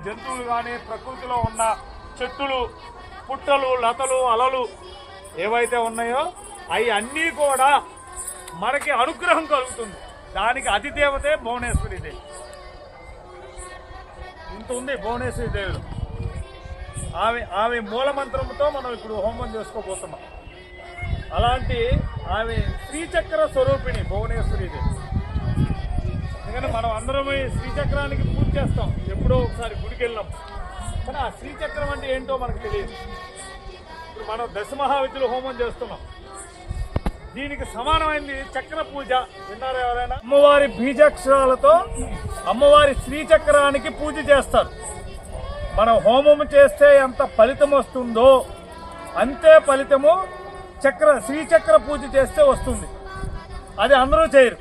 జంతువులు కానీ ప్రకృతిలో ఉన్న చెట్టులు పుట్టలు లతలు అలలు ఏవైతే ఉన్నాయో అవి అన్నీ కూడా మనకి అనుగ్రహం కలుగుతుంది. దానికి అధిదేవతే భువనేశ్వరి దేవి. ఇంత ఉంది భువనేశ్వరి దేవుడు. ఆమె మూలమంత్రంతో మనం ఇప్పుడు హోమం చేసుకోబోతున్నాం. అలాంటి ఆమె శ్రీచక్ర స్వరూపిణి భువనేశ్వరి దేవి. ఎందుకంటే మనం అందరం శ్రీచక్రానికి పూజ చేస్తాం ఎప్పుడో ఒకసారి గుడికి వెళ్ళినాం, కానీ ఆ శ్రీచక్రం అంటే ఏంటో మనకు తెలియదు. ఇప్పుడు మనం దశమహావిద్యులు హోమం చేస్తున్నాం. దీనికి సమానమైంది చక్ర పూజ. విన్నారా ఎవరైనా? అమ్మవారి బీజాక్షరాలతో అమ్మవారి శ్రీచక్రానికి పూజ చేస్తారు. మనం హోమం చేస్తే ఎంత ఫలితం వస్తుందో అంతే ఫలితము శ్రీచక్ర పూజ చేస్తే వస్తుంది. అది అందరూ చేయరు.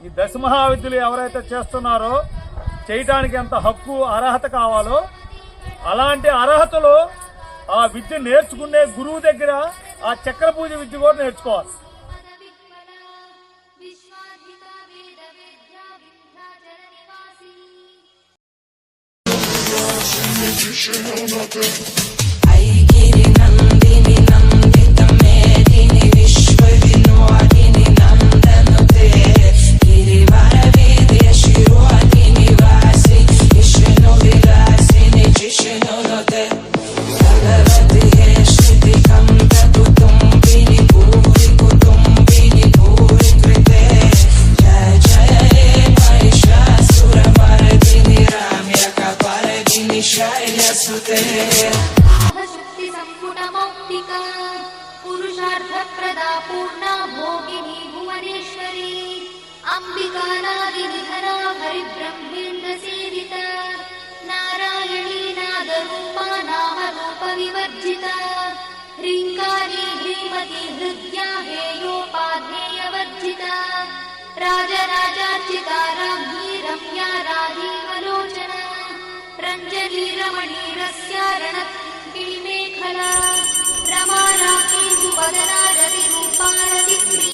ఈ దశమహావిద్యులు ఎవరైతే చేస్తున్నారో చేయటానికి ఎంత హక్కు అర్హత కావాలో అలాంటి అర్హతలో ఆ విద్య నేర్చుకునే గురువు దగ్గర ఆ చక్ర పూజ విద్య కూడా నేర్చుకోవాలి. शक्ति संपुट मौक्तिका पुरुषार्थ प्रदा पूर्णा भोगिनी भुवनेश्वरी अंबिका नादि निधना हरिब्रह्मेन्द्र सेविता नारायणी नाद रूपा नाम रूप विवर्जिता ह्रींकारी ह्रीमती हृद्या हेयोपाध्येय वर्जिता राजराजार्चिता राज्ञी रम्या राधीवलोचना रंजनी रमणीरस्य रणकिणी मेखला रमा राकेन्दु वदना रतिरूपा रतिप्रिया।